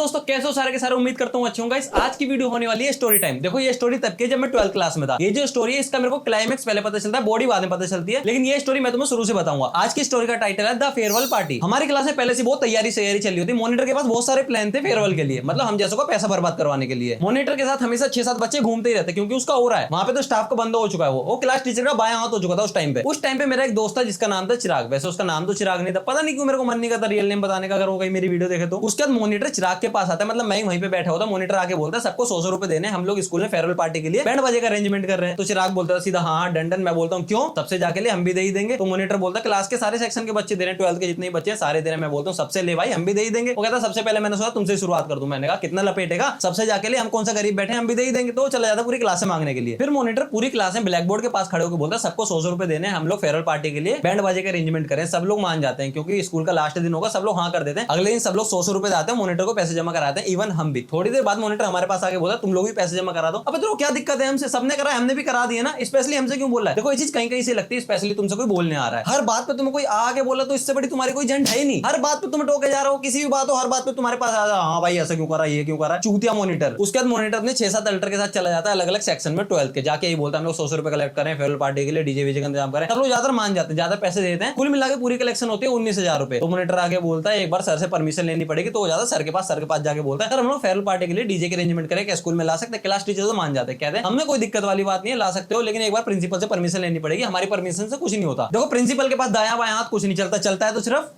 दोस्तों कैसे हो सारे के सारे, उम्मीद करता हूँ अच्छे होंगे। आज की वीडियो होने वाली है स्टोरी टाइम। देखो ये स्टोरी तब की जब मैं 12th क्लास में था। ये जो स्टोरी है इसका मेरे को क्लाइमेक्स पहले पता चलता है, बॉडी बाद में पता चलती है, लेकिन ये स्टोरी मैं तुम्हें शुरू से बताऊंगा। आज की स्टोरी का टाइटल है द फेयरवेल पार्टी। हमारी क्लास में पहले से बहुत तैयारी चली होती। मॉनिटर के पास बहुत सारे प्लान थे फेयरवेल के लिए, मतलब हम जैसों को पैसा बर्बाद करवाने के लिए। मॉनिटर के साथ हमेशा 6-7 बच्चे घूमते ही रहते क्योंकि उसका हो रहा है वहां पे, तो स्टाफ का बंद हो चुका है। वो क्लास टीचर का बायां हाथ हो चुका था उस टाइम पे। मेरा एक दोस्त था जिसका नाम था चिराग। वैसे उसका नाम तो चिराग नहीं था, पता नहीं क्यों मेरे को मन नहीं करता रियल नेम बताने का, अगर वो कहीं मेरी वीडियो देखे तो। उसके बाद मॉनिटर चिराग के पास आता है, मतलब मैं वहीं पे बैठा होता। मॉनिटर आके बोलता है सबको 100 रुपए देने, हम लोग स्कूल में फेयरवेल पार्टी के लिए बैंड बाजे का अरेंजमेंट कर रहे हैं। तो चिराग बोलता है सीधा हाँ डन डन। मैं बोलता हूँ क्यों, सबसे जाके ले, हम भी दे ही देंगे। तो मॉनिटर बोलता है क्लास के सारे सेक्शन के बच्चे दे रहे हैं, 12th के जितने बच्चे हैं सारे दे रहे हैं। मैं बोलता हूँ सबसे ले भाई, हम भी दे ही देंगे। वो कहता सबसे पहले मैंने सोचा तुमसे शुरुआत कर दूं। मैंने कहा कितना लपेटेगा, सबसे जाके ले, हम कौन सा गरीब बैठे, हम भी दे ही देंगे। तो चला जाता पूरी क्लास से मांगने के लिए। फिर मॉनिटर पूरी क्लास में ब्लैक बोर्ड के पास खड़े होकर बोलता है सबको 100 रुपए देने, हम लोग फेयरवेल पार्टी के लिए बैंड बाजे का अरेंजमेंट करें। सब लोग मान जाते हैं क्योंकि स्कूल का लास्ट दिन होगा, सब लोग हाँ कर देते हैं। अगले दिन सब लोग 100 रुपए आते हैं, मॉनिटर को पैसे जमा कराते हैं, इवन हम भी। थोड़ी देर बाद मॉनिटर हमारे पास आके बोला तुम लोग भी पैसे जमा करा दो। अब तो क्या दिक्कत है, हमसे सबने करा, हमने भी करा दिया ना, स्पेशली हमसे क्यों बोल रहा है। देखो ये चीज कहीं कहीं से लगती है, स्पेशली तुमसे कोई बोलने आ रहा है। हर बात पे तुम्हें कोई आके बोला तो इससे बड़ी तुम्हारी कोई झंड है नहीं। हर बात पे तुम टोके जा रहे हो, किसी भी बात हो हर बात पे तुम्हारे पास आ जाओ, हाँ भाई ऐसा क्यों करा, ये क्यों करा, चूतिया मॉनिटर। उसके बाद मॉनिटर अपने 6-7 अल्टर के साथ चला जाता है अलग अलग सेक्शन में 12th के। जाके यही बोलता है हम लोग 100 रुपए कलेक्ट करें फेयरवेल पार्टी के लिए, डीजे वीजे का इंतजाम करें। सब लोग ज्यादा मान जाते हैं, ज्यादा पैसे देते हैं। कुल मिला के पूरी कलेक्शन होती है 19,000 रुपए। तो मॉनिटर आगे बोलता है एक बार सर से परमिशन लेनी पड़ेगी। तो ज्यादा सर के पास जाके बोलता है सर हम लोग फेयरवेल पार्टी के लिए डीजे के अरेंजमेंट करें, क्या स्कूल में ला सकते हैं। क्लास टीचर तो मान जाते हैं, कहते हैं हमें कोई दिक्कत वाली बात नहीं है, ला सकते हो, लेकिन एक बार प्रिंसिपल से परमिशन लेनी पड़ेगी, हमारी परमिशन से कुछ नहीं होता। देखो प्रिंसिपल के पास दायां बायां हाथ कुछ नहीं चलता, चलता है तो सिर्फ।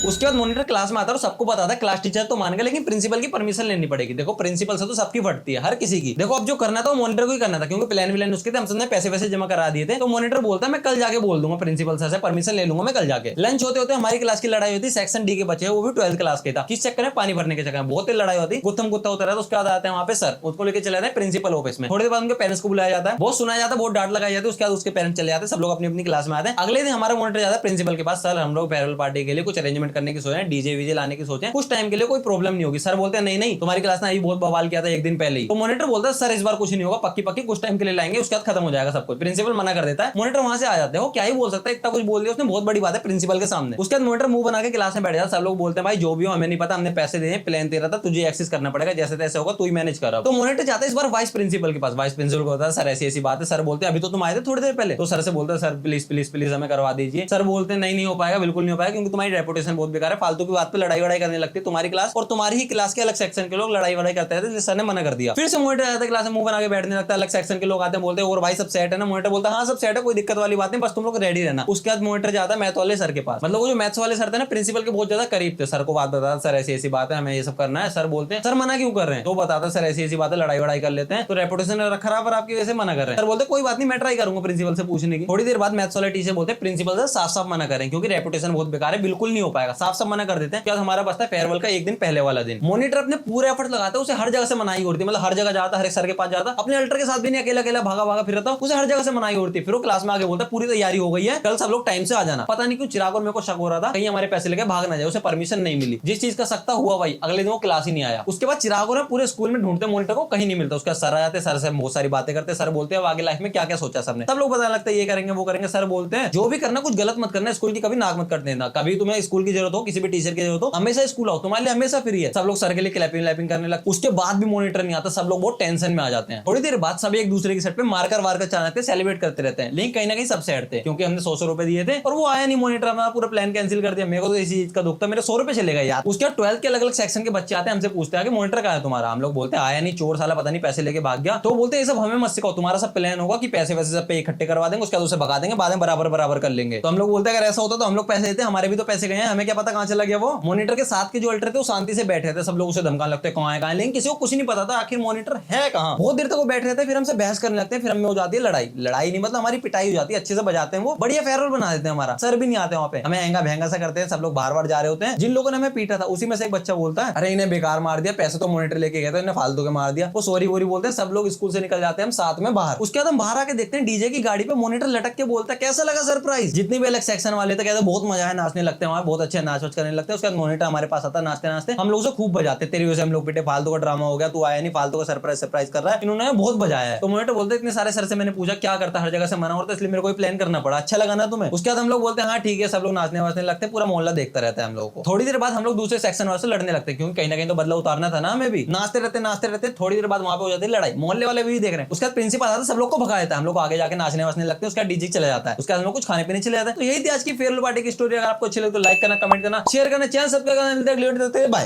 उसके बाद मॉनिटर क्लास में आता है और सबको बताता है क्लास टीचर तो मान गए, लेकिन प्रिंसिपल की परमिशन लेनी पड़ेगी। देखो प्रिंसिपल से तो सबकी फटती है, हर किसी की। देखो अब जो करना था वो मॉनिटर को ही करना था क्योंकि प्लान विलान उसके थे, हम सबने पैसे वैसे जमा करा दिए थे। तो मॉनिटर बोलता है मैं कल जाके बोल दूंगा प्रिंसिपल सर से, परमिशन ले लूंगा मैं कल जाके। लंच होते होते हमारी क्लास की लड़ाई होती, सेक्शन डी के बच्चे वो भी 12th क्लास के था, किस चक्कर में, पानी भरने के चक्कर में बहुत ही लड़ाई होती, गुत्थम गुत्ता होता रहता। उसके बाद आते हैं वहां पे सर, उसको लेकर चले जाते हैं प्रिंसिपल ऑफिस में। थोड़ी देर बाद उनके पेरेंट्स को बुलाया जाता है, बहुत सुनाया जाता है, बहुत डांट लगाई जाती है। उसके बाद उसके पेरेंट्स चले जाते हैं, सब लोग अपनी अपनी क्लास में आते हैं। अगले दिन हमारा मॉनिटर जाता है प्रिंसिपल के पास, सर हम लोग फेयरवेल पार्टी के लिए कुछ अरेंजमेंट करने की सोच रहे हैं, डीजे वीजे लाने की सोच है, कुछ टाइम के लिए कोई प्रॉब्लम नहीं होगी। सर बोलते हैं नहीं नहीं, तुम्हारी क्लास ने अभी बहुत बवाल किया था एक दिन पहले ही। तो मॉनिटर बोलता है सर इस बार कुछ नहीं होगा, पक्की पक्की कुछ टाइम के लिए लाएंगे, उसके बाद खत्म हो जाएगा सब कुछ। प्रिंसिपल मना कर देता है, मॉनिटर वहां से आ जाते हैं। वो क्या ही बोल सकता है, इतना कुछ बोल दिया उसने, बहुत बड़ी बात है प्रिंसिपल के सामने। उसके बाद मॉनिटर मुंह बना के क्लास में बैठ जाता है। सब लोग बोलते हैं भाई जो भी हो हमें नहीं पता, हमने पैसे दिए, प्लान दे रहा था, तुझे एक्सेस करना पड़ेगा, जैसे तैसे होगा तू ही मैनेज कर। तो मॉनिटर जाता है इस बार वाइस प्रिंसिपल के पास। वाइस प्रिंसिपल को होता है सर ऐसी ऐसी बात है। सर बोलते हैं अभी तो तुम आए थे थोड़ी देर पहले। तो सर से बोलते हैं सर प्लीज प्लीज प्लीज हमें करवा दीजिए। सर बोलते हैं नहीं हो पाएगा, बिल्कुल नहीं हो पाएगा, क्योंकि तुम्हारी रेपुटेशन बहुत बेकार है, फालतू की बात पे लड़ाई वड़ाई करने लगती है तुम्हारी क्लास, और तुम्हारी ही क्लास के अलग सेक्शन के लोग लड़ाई वड़ाई करते हैं। सर ने मना कर दिया। फिर से मॉनिटर आता है क्लास में मुंह बना के बैठने लगता है। अलग सेक्शन के लोग आते हैं, बोलते हैं और भाई सब सेट है ना। मॉनिटर बोलता है हाँ सब सेट है, कोई दिक्कत वाली बात नहीं, बस तुम लोग रेडी रहना। उसके बाद मॉनिटर जाता है मैथ वाले सर के पास। मतलब वो जो मैथ्स वाले सर थे ना प्रिंसिपल के बहुत ज्यादा करीब थे। सर को बात बताता सर ऐसी ऐसी बात है, हमें ये सब करना है। सर बोलते हैं सर मना क्यों कर रहे हैं। तो बताता सर ऐसी ऐसी बात है, लड़ाई वड़ाई कर लेते हैं तो रेपुटेशन खराब है आपकी वजह से मना कर रहे हैं। सर बोलते कोई बात नहीं मैं ट्राई करूंगा प्रिंसिपल से पूछने की। थोड़ी देर बाद मैथ्स वाले टीचर बोलते हैं प्रिंसिपल से साफ साफ मना करें क्योंकि रेपुटेशन बहुत बेकार है, बिल्कुल नहीं हो पाएगा, साफ साफ मना कर देते हैं। क्या हमारा बचता है फेयरवेल का एक दिन पहले वाला दिन। मॉनिटर अपने पूरे एफर्ट लगाता है, उसे हर जगह से मनाई होती है, मतलब हर जगह जाता, हर एक सर के पास जाता, अपने अल्टर के साथ भी नहीं, अकेला अकेला भागा भागा फिर रहा, उसे हर जगह से मनाई होती है। फिर वो क्लास में आके बोलता है पूरी तैयारी हो गई है, कल सब लोग टाइम से आ जाना। पता नहीं क्यों चिराग और मेरे को शक हो रहा था कहीं हमारे पैसे लेके भाग ना जाए, उसे परमिशन नहीं मिली। जिस चीज का सकता हुआ भाई अगले दिन वो क्लास ही नहीं आया। उसके बाद चिराग और पूरे स्कूल में ढूंढते मॉनिटर को, कहीं नहीं मिलता। उसका सर आ जाते, सर से बहुत सारी बातें करते। सर बोलते हैं आगे लाइफ में क्या क्या सोचा सबने, सब लोग बताने लगते हैं ये करेंगे वो करेंगे। सर बोलते हैं जो भी करना कुछ गलत मत करना, स्कूल की कभी नाक मत कर देना, कभी तुम्हें स्कूल की जरूरत हो, किसी भी टीचर की जरूरत हो, हमेशा स्कूल आओ, तुम्हारे लिए हमेशा फ्री है। सब लोग सर के लिए क्लैपिंग लैपिंग करने लगते। उसके बाद भी मॉनिटर नहीं आता, सब लोग बहुत टेंशन में आ जाते हैं। थोड़ी देर बाद सब एक दूसरे की सेट पे मारकर वारकर चलाते सेलिब्रेट करते रहते हैं, लेकिन कहीं ना कहीं सब सैड थे क्योंकि हमने 100 रुपए दिए थे और वो आया नहीं। मॉनिटर हमारा पूरा प्लान कैंसिल कर दिया। मेरे को तो इसी चीज का दुख था, मेरे 100 रुपए चले गए यार। उसके बाद 12th के अलग अलग सेक्शन के बच्चे आते हैं, हमसे पूछते हैं कि मॉनिटर कहाँ है तुम्हारा। हम लोग बोलते हैं आया नहीं, चोर साला पता नहीं पैसे लेके भाग गया। तो बोलते हैं ये सब हमें मत सिखाओ, तुम्हारा सब प्लान होगा कि पैसे वैसे सब पे इकट्ठे करवा देंगे, उसके बाद उसे भगा देंगे, बाद में बराबर बराबर कर लेंगे। तो हम लोग बोलते हैं अगर ऐसा होता तो हम लोग पैसे देते, हमारे भी तो पैसे गए हैं, हमें क्या पता कहां चला गया वो। मॉनिटर के साथ के जो अल्टर थे वो शांति से बैठे थे, सब लोग उसे धमकाने लगते हैं कहां है, लेकिन किसी को कुछ नहीं पता था आखिर मॉनिटर है कहां। बहुत देर तक वो बैठे रहते, फिर हमसे बहस करने लगते हैं, फिर हमें हो जाती है लड़ाई। लड़ाई नहीं मतलब हमारी पिटाई हो जाती है, अच्छे से बजाते हैं वो, बढ़िया फेयरवेल बना देते हैं। हमारा सर भी नहीं आते वहां पे, हमें महंगा महंगा सा करते हैं। सब लोग बार बार जा रहे होते हैं। जिन लोगों ने हमें पीटा था उसी में से एक बच्चा बोलता है अरे इन्हें बेकार मार दिया, पैसे तो मॉनिटर लेके गया था, इन्हें फालतू के मार दिया। वो सॉरी वोरी बोलते हैं, सब लोग स्कूल से निकल जाते हैं, हम साथ में बाहर। उसके बाद हम बाहर आके देखते हैं डीजे की गाड़ी पे मॉनिटर लटक के बोलता है कैसा लगा सरप्राइज। जितने भी अलग सेक्शन वाले थे कहते बहुत मजा है, नाचने लगते हैं वहां, बहुत अच्छे नाच वाच करने लगते हैं। उसके बाद मॉनिटर हमारे पास आता है नाचते नाचते, हम लोग से खूब बजाते, तेरी वजह से हम लोग पिटे, फालतू का ड्रामा हो गया, तू आया नहीं, फालतू का सरप्राइज कर रहा है, इन्होंने बहुत बजाया है। तो मॉनिटर बोलते इतने सारे सर से मैंने पूछा क्या करता, हर जगह से मना होता, इसलिए मेरे को प्लान करना पड़ा, अच्छा लगा ना तुम्हें। उसके बाद हम लोग बोलते हैं हाँ ठीक है, सब लोग नाचने वाचने लगते हैं, पूरा मोहल्ला देखता रहता है हम लोगों को। थोड़ी देर बाद हम लोग दूसरे सेक्शन वाले से लड़ने लगते हैं क्योंकि कहीं ना कहीं तो बदला उतारना था ना हमें भी। नाचते रहते थोड़ी देर बाद वहां पे हो जाती है लड़ाई, मोहल्ले वाले भी देख रहे हैं। उसके बाद प्रिंसिपल आता है, सब लोग को भगा देता है, हम लोग को आगे जाके नाचने वाचने लगते हैं, उसका डीजे चला जाता है, उसके बाद हम लोग कुछ खाने पीने चले जाते हैं। तो यही थी आज की फेयरवेल पार्टी की स्टोरी। अगर आपको अच्छी लगे तो लाइक करना, कमेंट करना, शेयर करना, चैनल सब्सक्राइब करना। बाय।